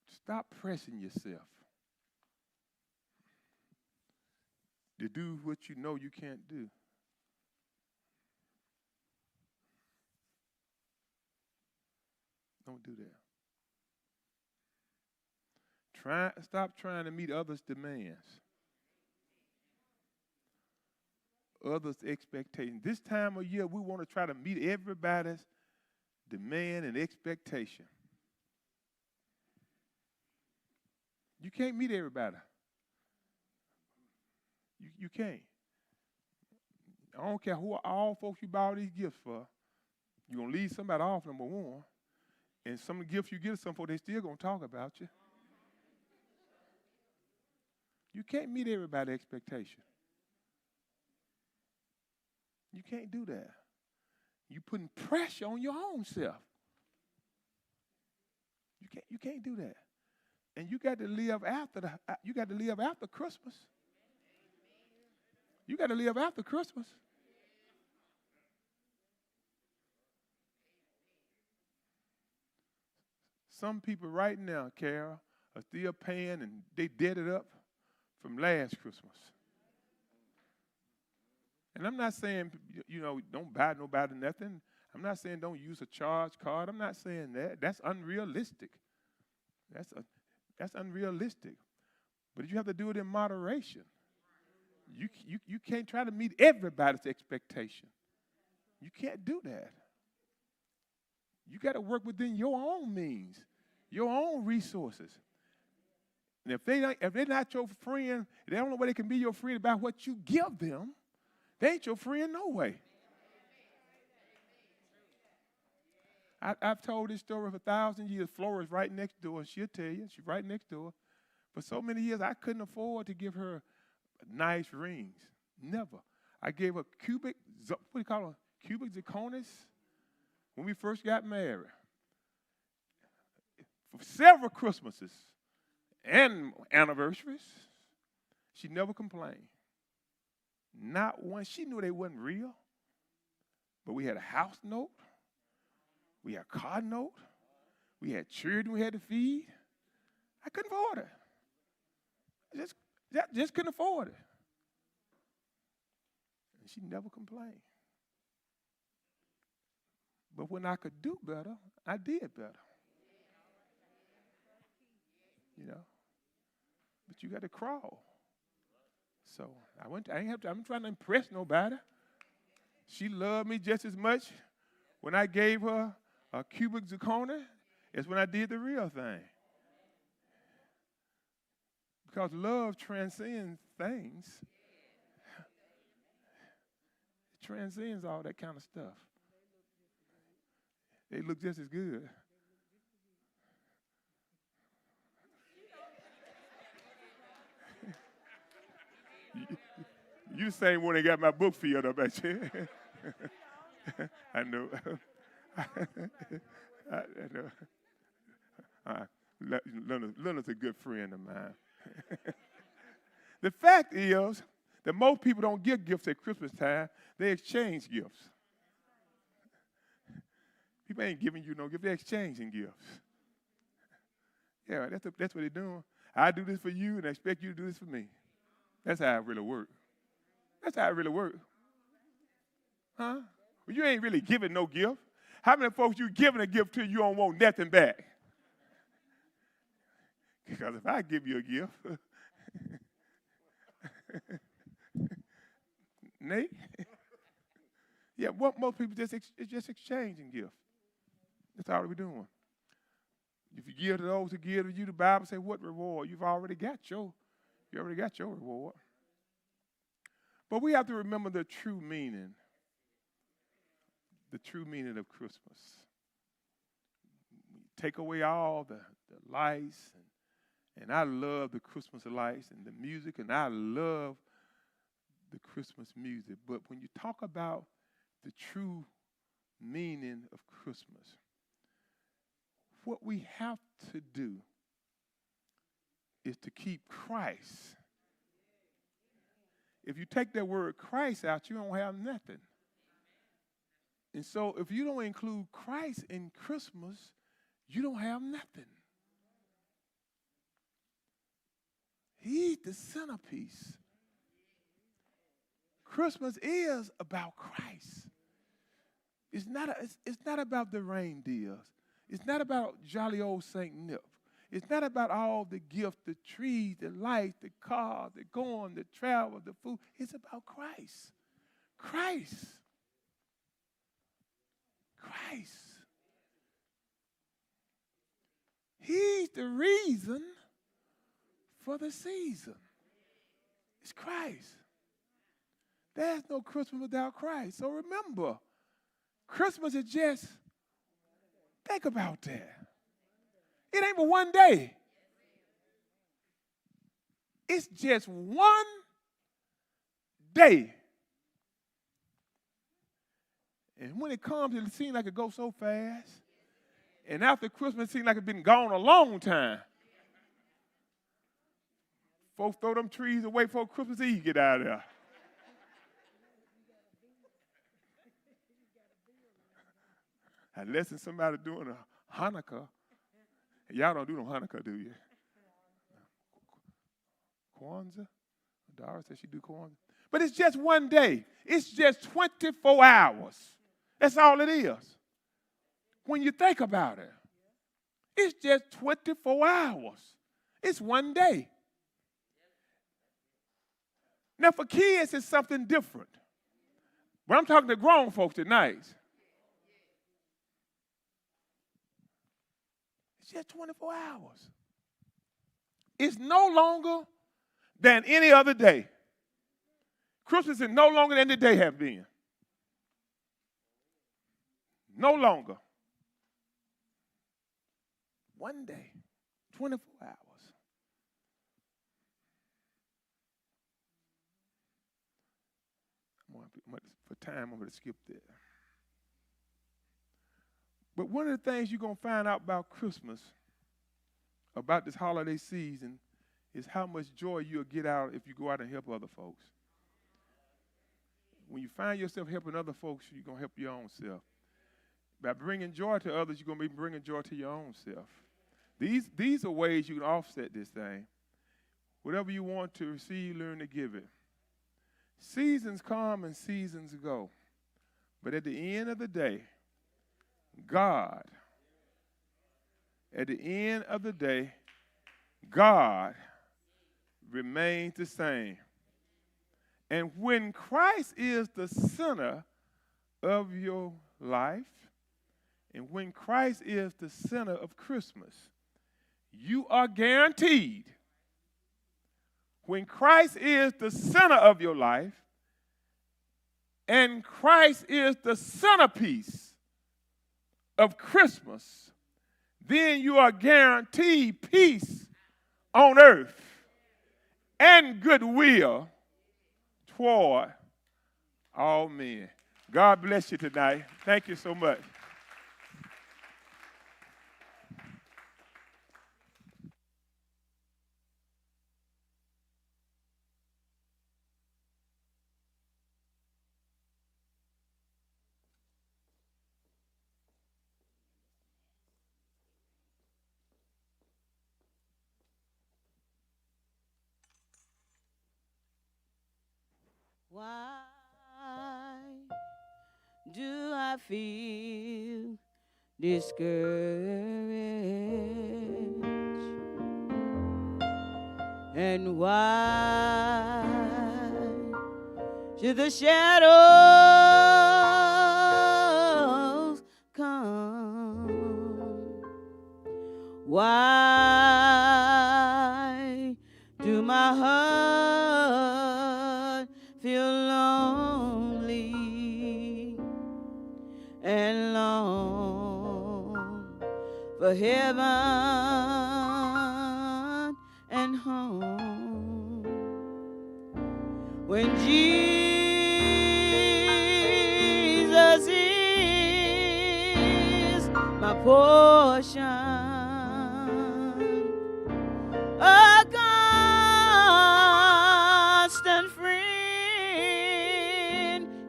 Stop pressing yourself to do what you know you can't do. Don't do that. Stop trying to meet others' demands, others' expectations. This time of year, we want to try to meet everybody's demand and expectation. You can't meet everybody. You can't. I don't care who all folks you buy all these gifts for. You're going to leave somebody off, number one. And some of the gifts you give some folks, they still going to talk about you. You can't meet everybody's expectation. You can't do that. You're putting pressure on your own self. You can't do that. And you got to live after Christmas. You got to live after Christmas. Some people right now, Carol, are still paying and they dead it up from last Christmas. And I'm not saying, don't buy nobody nothing. I'm not saying don't use a charge card. I'm not saying that. That's unrealistic. That's unrealistic. But you have to do it in moderation. You can't try to meet everybody's expectation. You can't do that. You got to work within your own means, your own resources. And if they're not your friend, the only way they can be your friend about what you give them, they ain't your friend no way. I've told this story for 1,000 years. Flora's right next door. She'll tell you. She's right next door. For so many years, I couldn't afford to give her nice rings. Never. I gave her cubic zirconis when we first got married. For several Christmases and anniversaries, she never complained. Not one. She knew they wasn't real. But we had a house note. We had a car note. We had children we had to feed. I couldn't afford it. Just couldn't afford it. And she never complained. But when I could do better, I did better. but you got to crawl. So I'm trying to impress nobody. She loved me just as much when I gave her a cubic zirconia as when I did the real thing. Because love transcends things. It transcends all that kind of stuff. They look just as good. You the same one that got my book filled up at you. I know. I know. Leonard's a good friend of mine. The fact is that most people don't give gifts at Christmas time. They exchange gifts. People ain't giving you no gift. They're exchanging gifts. Yeah, that's what they're doing. I do this for you, and I expect you to do this for me. That's how it really works. That's how it really works. Huh? Well, you ain't really giving no gift. How many folks you giving a gift to, you don't want nothing back? Because if I give you a gift, Nate, yeah, what most people just exchanging gifts. That's all we're doing. If you give to those who give to you, the Bible says, what reward? You already got your reward. But we have to remember the true meaning of Christmas. Take away all the lights, and I love the Christmas lights and the music, and I love the Christmas music. But when you talk about the true meaning of Christmas, what we have to do is to keep Christ. If you take that word Christ out, you don't have nothing. And so if you don't include Christ in Christmas, you don't have nothing. He's the centerpiece. Christmas is about Christ. It's not about the reindeers. It's not about jolly old St. Nip. It's not about all the gifts, the trees, the lights, the cars, the going, the travel, the food. It's about Christ. Christ. Christ. He's the reason for the season. It's Christ. There's no Christmas without Christ. So remember, Christmas is just, think about that. It ain't but one day. It's just one day. And when it comes, it seems like it goes so fast. And after Christmas, it seems like it's been gone a long time. Folks throw them trees away before Christmas Eve get out of there. Unless it's somebody doing a Hanukkah. Y'all don't do no Hanukkah, do you? Kwanzaa? Dara said she do Kwanzaa. But it's just one day. It's just 24 hours. That's all it is. When you think about it, it's just 24 hours. It's one day. Now, for kids, it's something different. But I'm talking to grown folks tonight. It's just 24 hours. It's no longer than any other day. Christmas is no longer than the day have been. No longer. One day, 24 hours. For time, I'm going to skip that. But one of the things you're going to find out about Christmas, about this holiday season, is how much joy you'll get out if you go out and help other folks. When you find yourself helping other folks, you're going to help your own self. By bringing joy to others, you're going to be bringing joy to your own self. These are ways you can offset this thing. Whatever you want to receive, learn to give it. Seasons come and seasons go. But at the end of the day, God remains the same. And when Christ is the center of your life, and when Christ is the center of Christmas, you are guaranteed. When Christ is the center of your life, and Christ is the centerpiece of Christmas, then you are guaranteed peace on earth and goodwill toward all men. God bless you tonight. Thank you so much. Why do I feel discouraged? And why should the shadows come? Why do my heart feel lonely and long for heaven and home? When Jesus is my portion, a constant friend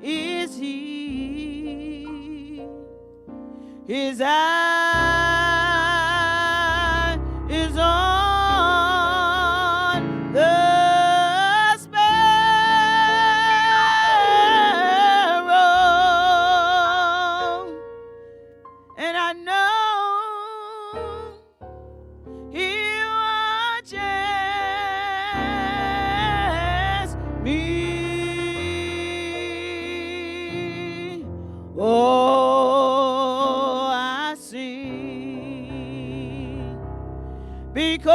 is he. His eye is on the sparrow, and I know he watches me. Oh, I sing because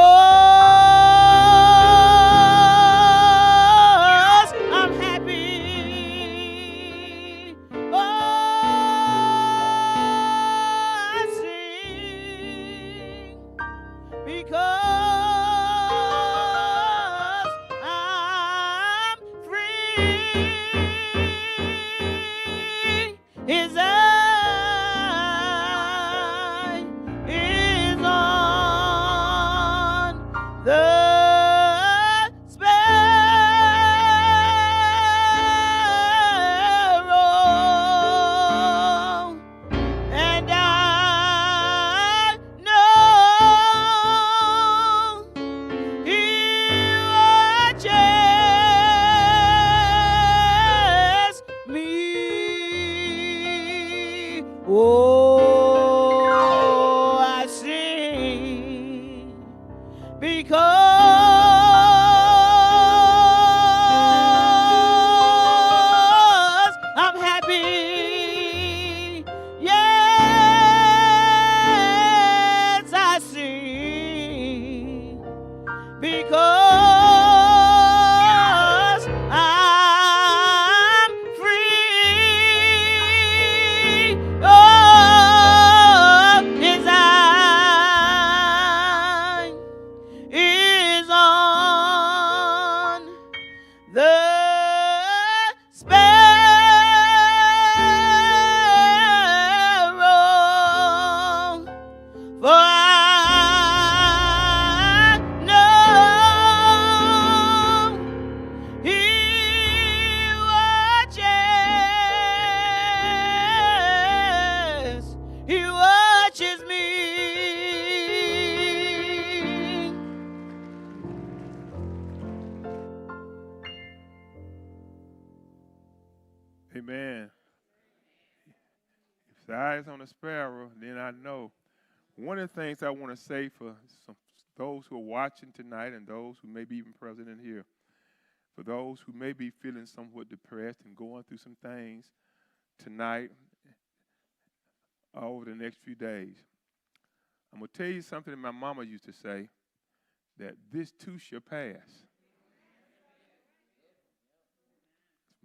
I'm happy. Oh, I sing because I'm free. His eye is on the sparrow, and I know he watches me. Oh, I sing because I'm happy. Yes, I sing because I'm free. Oh, his eye is on the sparrow, for I know he watches me. Amen. If the eye is on the sparrow, then I know. One of the things I want to say for some those who are watching tonight and those who may be even present in here, for those who may be feeling somewhat depressed and going through some things tonight, over the next few days, I'm going to tell you something that my mama used to say, that this too shall pass.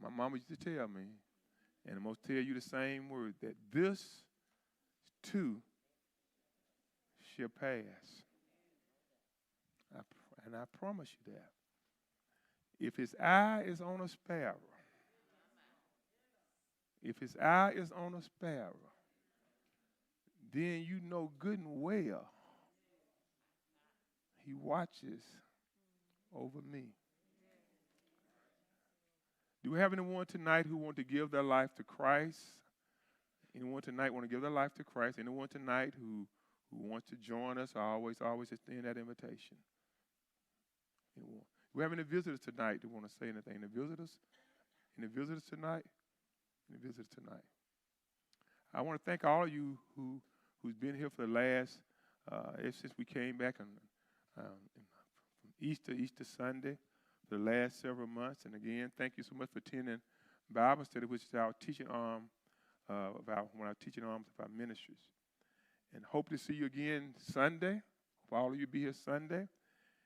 My mama used to tell me, and I'm going to tell you the same word, that this too shall pass. And I promise you that. If his eye is on a sparrow, if his eye is on a sparrow, then you know good and well he watches over me. Do we have anyone tonight who want to give their life to Christ? Anyone tonight want to give their life to Christ? Anyone tonight who wants to join us? I always extend that invitation. Anyone? Do we have any visitors tonight who want to say anything? Any visitors? Any visitors tonight? Any visitors tonight? I want to thank all of you who's been here for the last, ever since we came back from Easter Sunday, for the last several months. And again, thank you so much for attending Bible study, which is our teaching arm one of our teaching arms of our ministries. And hope to see you again Sunday. Hope all of you be here Sunday.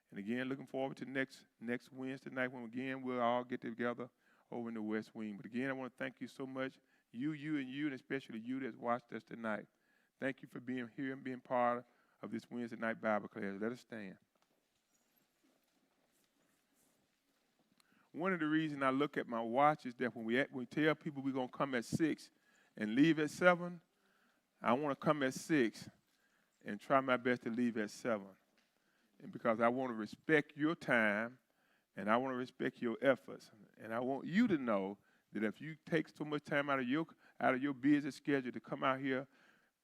And again, looking forward to next Wednesday night when again we'll all get together over in the West Wing. But again, I want to thank you so much, you, and especially you that's watched us tonight. Thank you for being here and being part of this Wednesday night Bible class. Let us stand. One of the reasons I look at my watch is that when we tell people we're going to come at 6 and leave at 7, I want to come at 6 and try my best to leave at 7. And because I want to respect your time and I want to respect your efforts. And I want you to know that if you take so much time out of your busy schedule to come out here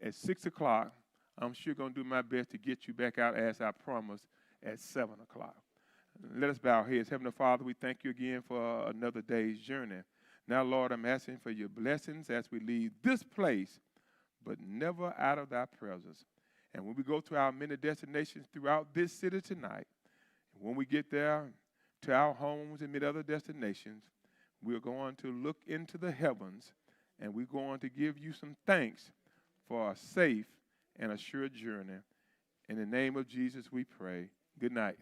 at 6 o'clock, I'm sure going to do my best to get you back out as I promised at 7 o'clock. Let us bow our heads. Heavenly Father, we thank you again for another day's journey. Now, Lord, I'm asking for your blessings as we leave this place, but never out of thy presence. And when we go to our many destinations throughout this city tonight, when we get there to our homes and many other destinations, we're going to look into the heavens and we're going to give you some thanks for a safe and assured journey. In the name of Jesus we pray. Good night.